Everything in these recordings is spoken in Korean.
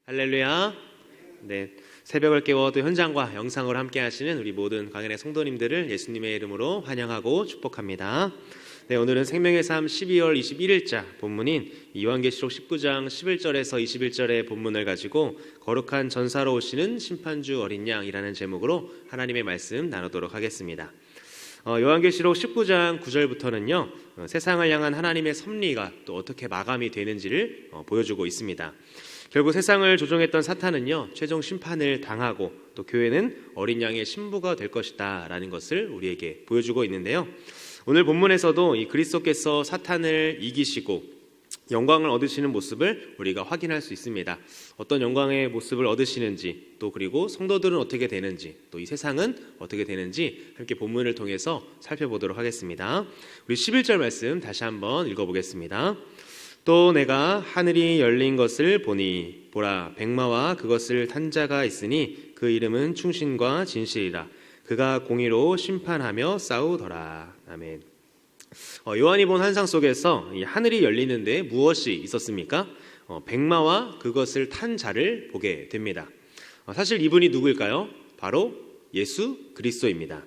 할렐루야. 네, 새벽을 깨워 또 현장과 영상으로 함께 하시는 우리 모든 광연의 성도님들을 예수님의 이름으로 환영하고 축복합니다. 네, 오늘은 생명의 삶 12월 21일자 본문인 요한계시록 19장 11절에서 21절의 본문을 가지고 거룩한 전사로 오시는 심판주 어린 양이라는 제목으로 하나님의 말씀 나누도록 하겠습니다. 요한계시록 19장 9절부터는요, 세상을 향한 하나님의 섭리가 또 어떻게 마감이 되는지를 보여주고 있습니다. 결국 세상을 조종했던 사탄은요, 최종 심판을 당하고 또 교회는 어린 양의 신부가 될 것이다 라는 것을 우리에게 보여주고 있는데요, 오늘 본문에서도 이 그리스도께서 사탄을 이기시고 영광을 얻으시는 모습을 우리가 확인할 수 있습니다. 어떤 영광의 모습을 얻으시는지, 또 그리고 성도들은 어떻게 되는지, 또 이 세상은 어떻게 되는지 함께 본문을 통해서 살펴보도록 하겠습니다. 우리 11절 말씀 다시 한번 읽어보겠습니다. 또 내가 하늘이 열린 것을 보니 보라, 백마와 그것을 탄 자가 있으니 그 이름은 충신과 진실이라. 그가 공의로 심판하며 싸우더라. 아멘. 요한이 본 환상 속에서 이 하늘이 열리는데 무엇이 있었습니까? 백마와 그것을 탄 자를 보게 됩니다. 사실 이분이 누구일까요? 바로 예수 그리스도입니다.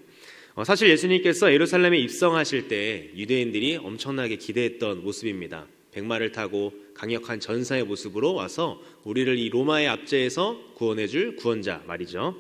사실 예수님께서 예루살렘에 입성하실 때 유대인들이 엄청나게 기대했던 모습입니다. 백마를 타고 강력한 전사의 모습으로 와서 우리를 이 로마의 압제에서 구원해줄 구원자 말이죠.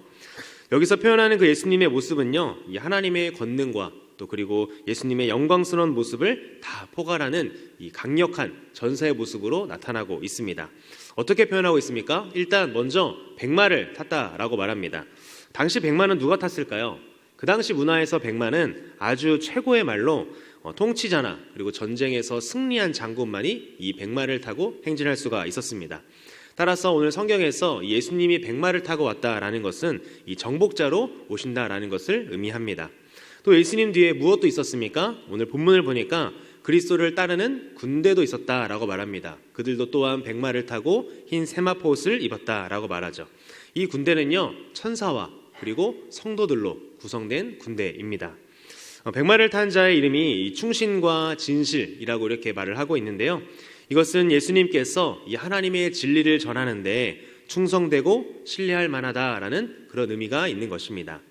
여기서 표현하는 그 예수님의 모습은요, 이 하나님의 권능과 또 그리고 예수님의 영광스러운 모습을 다 포괄하는 이 강력한 전사의 모습으로 나타나고 있습니다. 어떻게 표현하고 있습니까? 일단 먼저 백마를 탔다라고 말합니다. 당시 백마는 누가 탔을까요? 그 당시 문화에서 백마는 아주 최고의 말로 통치자나 그리고 전쟁에서 승리한 장군만이 이 백마를 타고 행진할 수가 있었습니다. 따라서 오늘 성경에서 예수님이 백마를 타고 왔다라는 것은 이 정복자로 오신다라는 것을 의미합니다. 또 예수님 뒤에 무엇도 있었습니까? 오늘 본문을 보니까 그리스도를 따르는 군대도 있었다라고 말합니다. 그들도 또한 백마를 타고 흰 세마포 옷을 입었다라고 말하죠. 이 군대는요, 천사와 그리고 성도들로 구성된 군대입니다. 백마를 탄 자의 이름이 충신과 진실이라고 이렇게 말을 하고 있는데요, 이것은 예수님께서 이 하나님의 진리를 전하는데 충성되고 신뢰할 만하다라는 그런 의미가 있는 것입니다.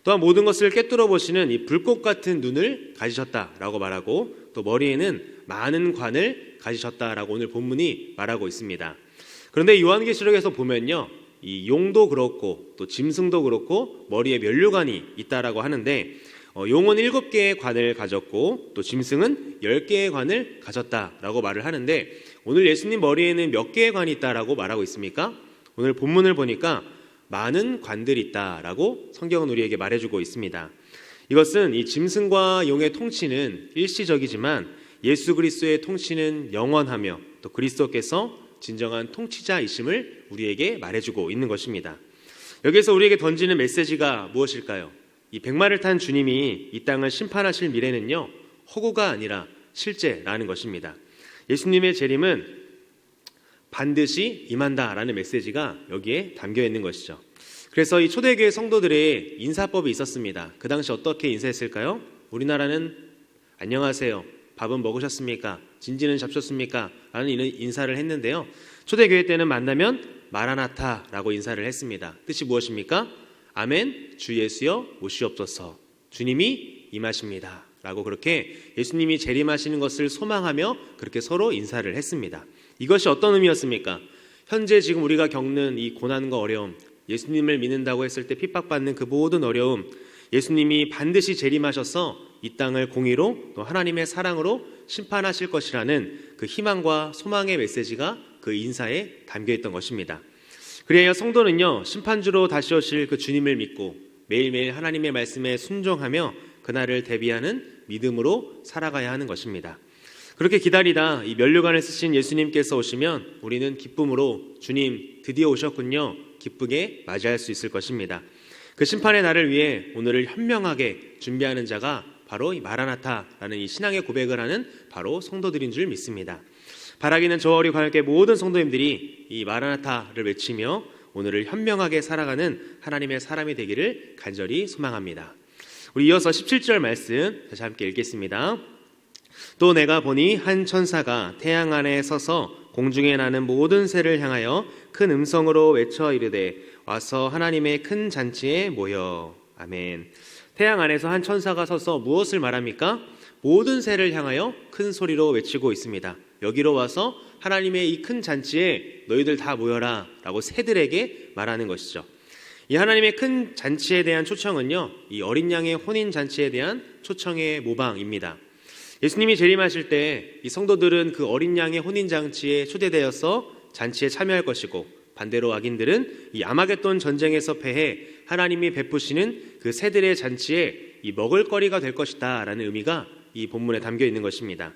또한 모든 것을 꿰뚫어 보시는 이 불꽃 같은 눈을 가지셨다라고 말하고, 또 머리에는 많은 관을 가지셨다라고 오늘 본문이 말하고 있습니다. 그런데 요한계시록에서 보면요, 이 용도 그렇고 또 짐승도 그렇고 머리에 면류관이 있다라고 하는데, 용은 7개의 관을 가졌고 또 짐승은 10개의 관을 가졌다라고 말을 하는데, 오늘 예수님 머리에는 몇 개의 관이 있다라고 말하고 있습니까? 오늘 본문을 보니까 많은 관들이 있다라고 성경은 우리에게 말해주고 있습니다. 이것은 이 짐승과 용의 통치는 일시적이지만 예수 그리스도의 통치는 영원하며 또 그리스도께서 진정한 통치자이심을 우리에게 말해주고 있는 것입니다. 여기서 우리에게 던지는 메시지가 무엇일까요? 이 백마를 탄 주님이 이 땅을 심판하실 미래는요, 허구가 아니라 실제라는 것입니다. 예수님의 재림은 반드시 임한다라는 메시지가 여기에 담겨 있는 것이죠. 그래서 이 초대교회 성도들의 인사법이 있었습니다. 그 당시 어떻게 인사했을까요? 우리나라는 안녕하세요, 밥은 먹으셨습니까? 진지는 잡셨습니까? 라는 인사를 했는데요, 초대교회 때는 만나면 마라나타라고 인사를 했습니다. 뜻이 무엇입니까? 아멘, 주 예수여 오시옵소서, 주님이 임하십니다 라고, 그렇게 예수님이 재림하시는 것을 소망하며 그렇게 서로 인사를 했습니다. 이것이 어떤 의미였습니까? 현재 지금 우리가 겪는 이 고난과 어려움, 예수님을 믿는다고 했을 때 핍박받는 그 모든 어려움, 예수님이 반드시 재림하셔서 이 땅을 공의로 또 하나님의 사랑으로 심판하실 것이라는 그 희망과 소망의 메시지가 그 인사에 담겨있던 것입니다. 그래야 성도는요, 심판주로 다시 오실 그 주님을 믿고 매일매일 하나님의 말씀에 순종하며 그날을 대비하는 믿음으로 살아가야 하는 것입니다. 그렇게 기다리다 이 면류관을 쓰신 예수님께서 오시면 우리는 기쁨으로 주님 드디어 오셨군요, 기쁘게 맞이할 수 있을 것입니다. 그 심판의 날을 위해 오늘을 현명하게 준비하는 자가 바로 이 마라나타라는 이 신앙의 고백을 하는 바로 성도들인 줄 믿습니다. 바라기는 저와 우리 관계 모든 성도님들이 이 마라나타를 외치며 오늘을 현명하게 살아가는 하나님의 사람이 되기를 간절히 소망합니다. 우리 이어서 17절 말씀 다시 함께 읽겠습니다. 또 내가 보니 한 천사가 태양 안에 서서 공중에 나는 모든 새를 향하여 큰 음성으로 외쳐 이르되 와서 하나님의 큰 잔치에 모여. 아멘. 태양 안에서 한 천사가 서서 무엇을 말합니까? 모든 새를 향하여 큰 소리로 외치고 있습니다. 여기로 와서 하나님의 이 큰 잔치에 너희들 다 모여라 라고 새들에게 말하는 것이죠. 이 하나님의 큰 잔치에 대한 초청은요, 이 어린 양의 혼인 잔치에 대한 초청의 모방입니다. 예수님이 재림하실 때 이 성도들은 그 어린 양의 혼인 잔치에 초대되어서 잔치에 참여할 것이고, 반대로 악인들은 이 아마겟돈 전쟁에서 패해 하나님이 베푸시는 그 새들의 잔치에 이 먹을거리가 될 것이다 라는 의미가 이 본문에 담겨 있는 것입니다.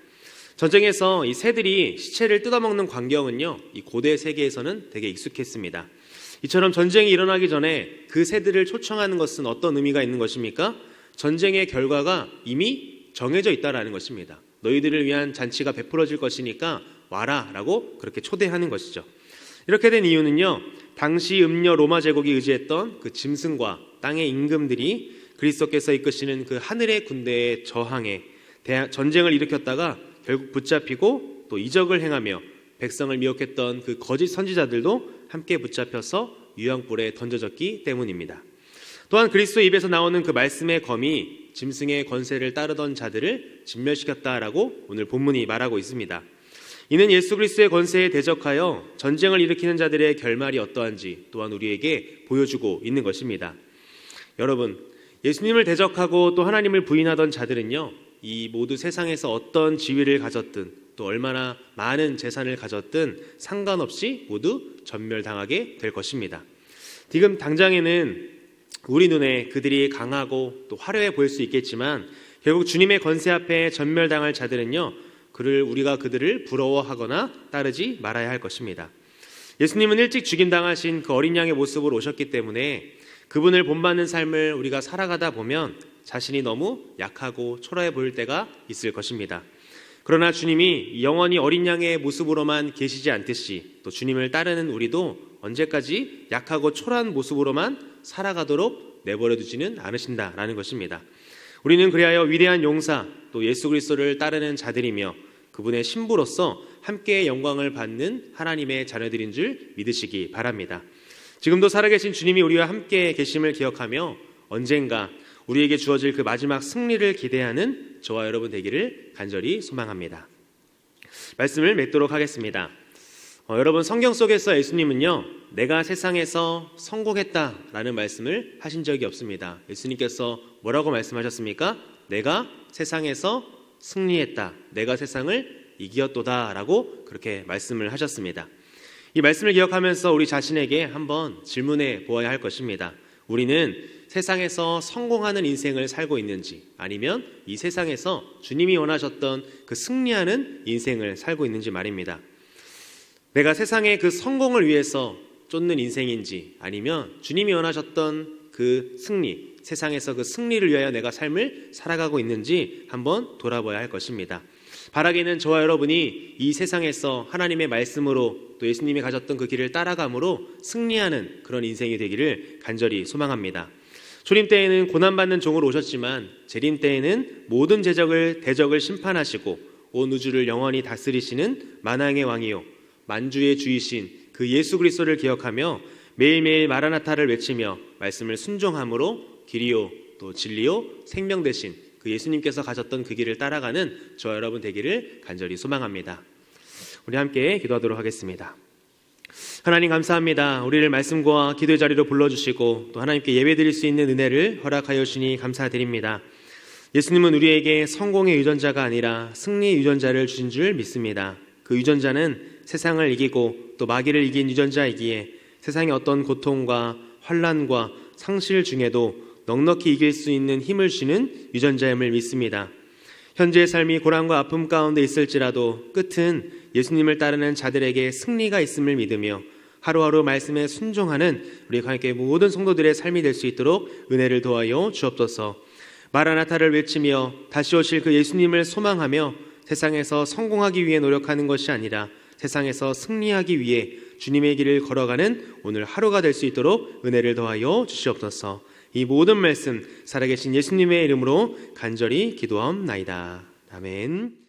전쟁에서 이 새들이 시체를 뜯어먹는 광경은요, 이 고대 세계에서는 되게 익숙했습니다. 이처럼 전쟁이 일어나기 전에 그 새들을 초청하는 것은 어떤 의미가 있는 것입니까? 전쟁의 결과가 이미 정해져 있다라는 것입니다. 너희들을 위한 잔치가 베풀어질 것이니까 와라 라고 그렇게 초대하는 것이죠. 이렇게 된 이유는요, 당시 음녀 로마 제국이 의지했던 그 짐승과 땅의 임금들이 그리스도께서 이끄시는 그 하늘의 군대에 저항해 전쟁을 일으켰다가 결국 붙잡히고 또 이적을 행하며 백성을 미혹했던 그 거짓 선지자들도 함께 붙잡혀서 유황불에 던져졌기 때문입니다. 또한 그리스도 입에서 나오는 그 말씀의 검이 짐승의 권세를 따르던 자들을 진멸시켰다라고 오늘 본문이 말하고 있습니다. 이는 예수 그리스도의 권세에 대적하여 전쟁을 일으키는 자들의 결말이 어떠한지 또한 우리에게 보여주고 있는 것입니다. 여러분, 예수님을 대적하고 또 하나님을 부인하던 자들은요, 이 모두 세상에서 어떤 지위를 가졌든 또 얼마나 많은 재산을 가졌든 상관없이 모두 전멸당하게 될 것입니다. 지금 당장에는 우리 눈에 그들이 강하고 또 화려해 보일 수 있겠지만 결국 주님의 권세 앞에 전멸당할 자들은요, 우리가 그들을 부러워하거나 따르지 말아야 할 것입니다. 예수님은 일찍 죽임당하신 그 어린 양의 모습으로 오셨기 때문에 그분을 본받는 삶을 우리가 살아가다 보면 자신이 너무 약하고 초라해 보일 때가 있을 것입니다. 그러나 주님이 영원히 어린 양의 모습으로만 계시지 않듯이 또 주님을 따르는 우리도 언제까지 약하고 초라한 모습으로만 살아가도록 내버려 두지는 않으신다라는 것입니다. 우리는 그리하여 위대한 용사 또 예수 그리스도를 따르는 자들이며 그분의 신부로서 함께 영광을 받는 하나님의 자녀들인 줄 믿으시기 바랍니다. 지금도 살아계신 주님이 우리와 함께 계심을 기억하며 언젠가 우리에게 주어질 그 마지막 승리를 기대하는 저와 여러분 되기를 간절히 소망합니다. 말씀을 맺도록 하겠습니다. 여러분, 성경 속에서 예수님은요, 내가 세상에서 성공했다라는 말씀을 하신 적이 없습니다. 예수님께서 뭐라고 말씀하셨습니까? 내가 세상에서 승리했다, 내가 세상을 이기었도다 라고 그렇게 말씀을 하셨습니다. 이 말씀을 기억하면서 우리 자신에게 한번 질문해 보아야 할 것입니다. 우리는 세상에서 성공하는 인생을 살고 있는지, 아니면 이 세상에서 주님이 원하셨던 그 승리하는 인생을 살고 있는지 말입니다. 내가 세상의 그 성공을 위해서 쫓는 인생인지, 아니면 주님이 원하셨던 그 승리, 세상에서 그 승리를 위하여 내가 삶을 살아가고 있는지 한번 돌아봐야 할 것입니다. 바라기는 저와 여러분이 이 세상에서 하나님의 말씀으로 또 예수님이 가졌던 그 길을 따라감으로 승리하는 그런 인생이 되기를 간절히 소망합니다. 초림 때에는 고난받는 종으로 오셨지만 재림 때에는 모든 대적을 심판하시고 온 우주를 영원히 다스리시는 만왕의 왕이요 만주의 주이신 그 예수 그리스도를 기억하며 매일매일 마라나타를 외치며 말씀을 순종함으로 길이요 또 진리요 생명 되신 그 예수님께서 가셨던 그 길을 따라가는 저와 여러분 되기를 간절히 소망합니다. 우리 함께 기도하도록 하겠습니다. 하나님 감사합니다. 우리를 말씀과 기도의 자리로 불러주시고 또 하나님께 예배드릴 수 있는 은혜를 허락하여 주시니 감사드립니다. 예수님은 우리에게 성공의 유전자가 아니라 승리의 유전자를 주신 줄 믿습니다. 그 유전자는 세상을 이기고 또 마귀를 이긴 유전자이기에 세상의 어떤 고통과 환난과 상실 중에도 넉넉히 이길 수 있는 힘을 주는 유전자임을 믿습니다. 현재의 삶이 고난과 아픔 가운데 있을지라도 끝은 예수님을 따르는 자들에게 승리가 있음을 믿으며 하루하루 말씀에 순종하는 우리 함께 모든 성도들의 삶이 될 수 있도록 은혜를 도하여 주옵소서. 마라나타를 외치며 다시 오실 그 예수님을 소망하며 세상에서 성공하기 위해 노력하는 것이 아니라 세상에서 승리하기 위해 주님의 길을 걸어가는 오늘 하루가 될 수 있도록 은혜를 더하여 주시옵소서. 이 모든 말씀 살아계신 예수님의 이름으로 간절히 기도하옵나이다. 아멘.